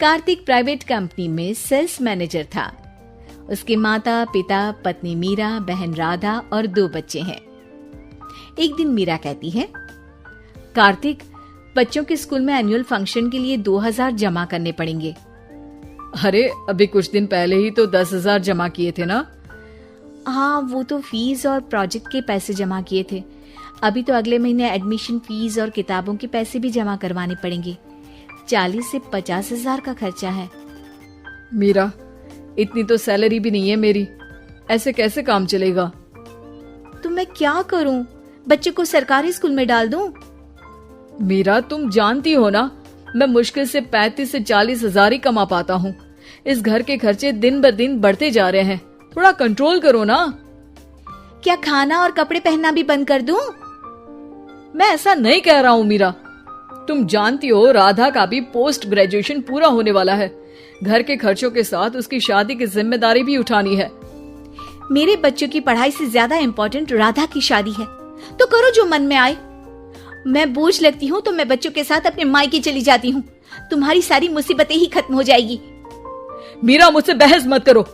Kartik private company में sales manager था। उसके माता पिता, पत्नी मीरा, बहन राधा और 2 बच्चे हैं। एक दिन मीरा कहती है, कार्तिक, बच्चों के स्कूल में एनुअल फंक्शन के लिए 2000 जमा करने पड़ेंगे। अरे अभी कुछ दिन पहले ही तो 10,000 जमा किए थे ना। हाँ, वो तो फीस और प्रोजेक्ट के पैसे जमा किए थे। अभी तो अगले महीने एडमिशन फीस और किताबों के पैसे भी जमा करवाने पड़ेंगे। 40 से 50 हजार का खर्चा है। मीरा, इतनी तो सैलरी भी नहीं है मेरी, ऐसे कैसे काम चलेगा? तो मैं क्या करूं? बच्चे को सरकारी स्कूल में डाल दूं? मीरा, तुम जानती हो ना, मैं मुश्किल से 35 से 40 हजार ही कमा पाता हूँ। इस घर के खर्चे दिन ब दिन बढ़ते जा रहे हैं, थोड़ा कंट्रोल करो ना। क्या खाना और कपड़े पहनना भी बंद कर दूं? मैं ऐसा नहीं कह रहा हूँ मीरा। तुम जानती हो राधा का भी पोस्ट ग्रेजुएशन पूरा होने वाला है। घर के खर्चों के साथ उसकी शादी की जिम्मेदारी भी उठानी है। मेरे बच्चों की पढ़ाई से ज्यादा इम्पोर्टेंट राधा की शादी है, तो करो जो मन में आए। मैं बोझ लगती हूँ तो मैं बच्चों के साथ अपने मायके चली जाती हूँ। तुम्हारी सारी मुसीबतें ही खत्म हो जाएगी। मीरा, मुझसे बहस मत करो।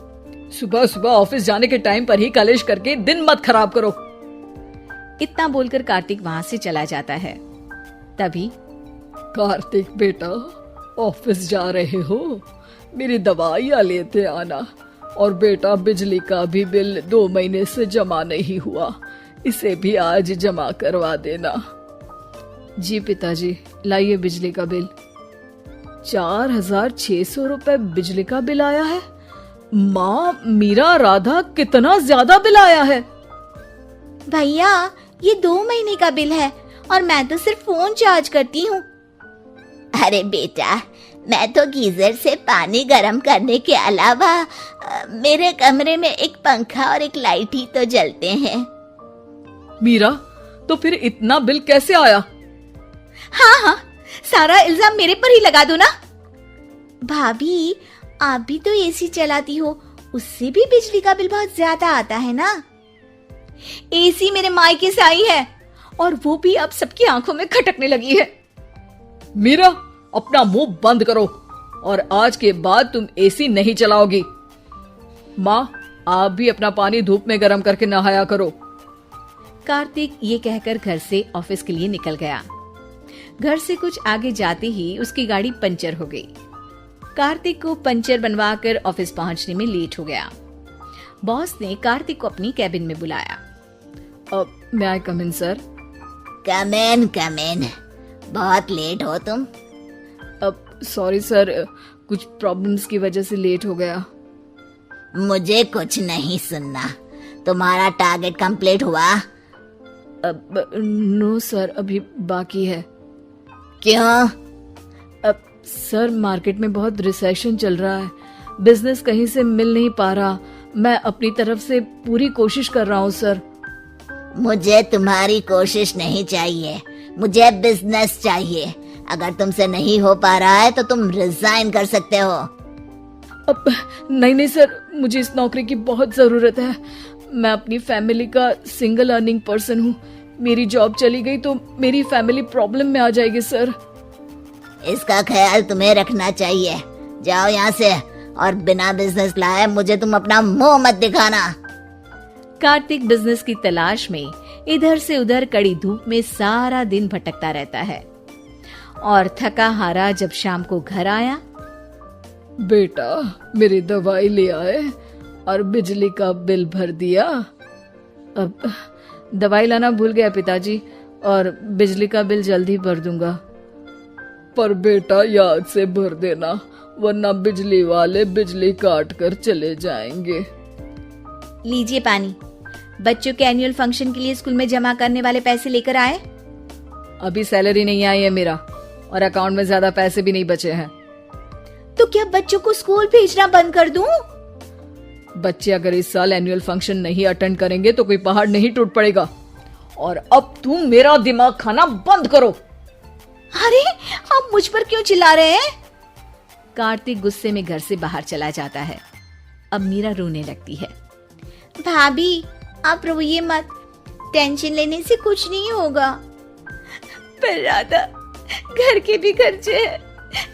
सुबह सुबह ऑफिस जाने के टाइम पर ही कलेश करके दिन मत खराब करो। इतना बोलकर कार्तिक वहां से चला जाता है। तभी, कार्तिक बेटा, ऑफिस जा रहे हो? मेरी दवाइयाँ लेते आना। और बेटा, बिजली का भी बिल 2 महीने से जमा नहीं हुआ, इसे भी आज जमा करवा देना। जी पिताजी, लाइए बिजली का बिल। 4600 रुपए बिजली का बिल आया है। माँ, मीरा, राधा, कितना ज्यादा बिल आया है। भैया, ये 2 महीने का बिल है और मैं तो सिर्फ फोन चार्ज करती हूँ। अरे बेटा, मैं तो गीजर से पानी गर्म करने के अलावा मेरे कमरे में एक पंखा और एक लाइट ही तो जलते हैं। मीरा, तो फिर इतना बिल कैसे आया? हाँ, सारा इल्जाम मेरे पर ही लगा दो ना। भाभी, आप भी तो एसी चलाती हो, उससे भी बिजली का बिल बहुत ज्यादा आता है ना। एसी मेरे मायके से आई है और वो भी अब सबकी आंखों में खटकने लगी है। मीरा, अपना मुंह बंद करो और आज के बाद तुम एसी नहीं चलाओगी। माँ, आप भी अपना पानी धूप में गर्म करके नहाया करो। कार्तिक ये कहकर घर से ऑफिस के लिए निकल गया। घर से कुछ आगे जाते ही उसकी गाड़ी पंचर हो गई। कार्तिक को पंचर बनवाकर ऑफिस पहुंचने में लेट हो गया। बॉस ने कार्तिक को अपनी कैबिन में बुलाया। may I come in, sir? Come in. बहुत लेट हो तुम। सॉरी सर, कुछ प्रॉब्लम्स की वजह से लेट हो गया। मुझे कुछ नहीं सुनना। तुम्हारा टारगेट कंप्लीट हुआ? नो सर, अभी बाकी है। क्यों? सर, मार्केट में बहुत रिसेशन चल रहा है, बिजनेस कहीं से मिल नहीं पा रहा। मैं अपनी तरफ से पूरी कोशिश कर रहा हूँ सर। मुझे तुम्हारी कोशिश नहीं चाहिए, मुझे बिजनेस चाहिए। अगर तुमसे नहीं हो पा रहा है तो तुम रिजाइन कर सकते हो। अब नहीं सर, मुझे इस नौकरी की बहुत जरूरत है। मैं अपनी फैमिली का सिंगल अर्निंग पर्सन हूँ। मेरी जॉब चली गई तो मेरी फैमिली प्रॉब्लम में आ जाएगी सर। इसका ख्याल तुम्हें रखना चाहिए। जाओ यहाँ से और बिना बिजनेस लाए मुझे तुम अपना मुंह मत दिखाना। कार्तिक बिजनेस की तलाश में इधर से उधर कड़ी धूप में सारा दिन भटकता रहता है और थका हारा जब शाम को घर आया। बेटा, मेरी दवाई ले आए और बिजली का बिल भर दिया। अब दवाई लाना भूल गया पिताजी, और बिजली का बिल जल्दी भर दूंगा। पर बेटा, याद से भर देना, वरना बिजली वाले बिजली काट कर चले जाएंगे। लीजिए पानी। बच्चों के एनुअल फंक्शन के लिए स्कूल में जमा करने वाले पैसे लेकर आए? अभी सैलरी नहीं आई है मेरा, और अकाउंट में ज्यादा पैसे भी नहीं बचे हैं। तो क्या बच्चों को स्कूल भेजना बंद कर दूं? बच्चे अगर इस साल एनुअल फंक्शन नहीं अटेंड करेंगे तो कोई पहाड़ नहीं टूट पड़ेगा। और अब तुम मेरा दिमाग खाना बंद करो। अरे, आप मुझ पर क्यों चिल्ला रहे हैं? कार्तिक गुस्से में घर से बाहर चला जाता है। अब मीरा रोने लगती है। भाभी, आप रोइए मत, टेंशन लेने से कुछ नहीं होगा। पर राधा, घर के भी खर्चे हैं,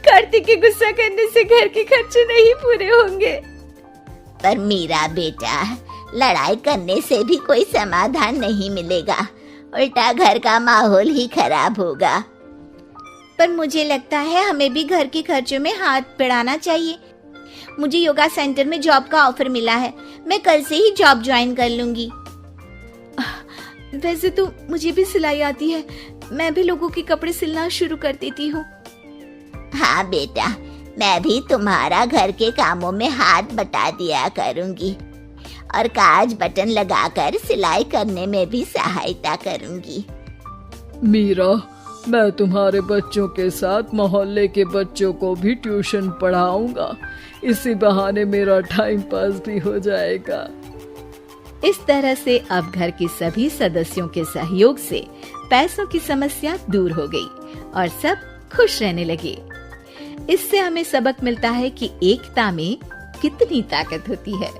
कार्तिक के गुस्सा करने से घर के खर्चे नहीं पूरे होंगे। पर मीरा बेटा, लड़ाई करने से भी कोई समाधान नहीं मिलेगा, उल्टा घर का माहौल ही खराब होगा। पर मुझे लगता है हमें भी घर के खर्चों में हाथ बढ़ाना चाहिए। मुझे योगा सेंटर में जॉब का ऑफर मिला है, मैं कल से ही जॉब ज्वाइन कर लूंगी। वैसे तो मुझे भी सिलाई आती है, मैं भी लोगों के कपड़े सिलना शुरू कर देती हूँ। हाँ बेटा, मैं भी तुम्हारा घर के कामों में हाथ बटा दिया करूंगी और काज बटन लगाकर सिलाई करने में भी सहायता करूंगी। मीरा, मैं तुम्हारे बच्चों के साथ मोहल्ले के बच्चों को भी ट्यूशन पढ़ाऊंगा। इसी बहाने मेरा टाइम पास भी हो जाएगा। इस तरह से अब घर के सभी सदस्यों के सहयोग से पैसों की समस्या दूर हो गई और सब खुश रहने लगे। इससे हमें सबक मिलता है कि एकता में कितनी ताकत होती है।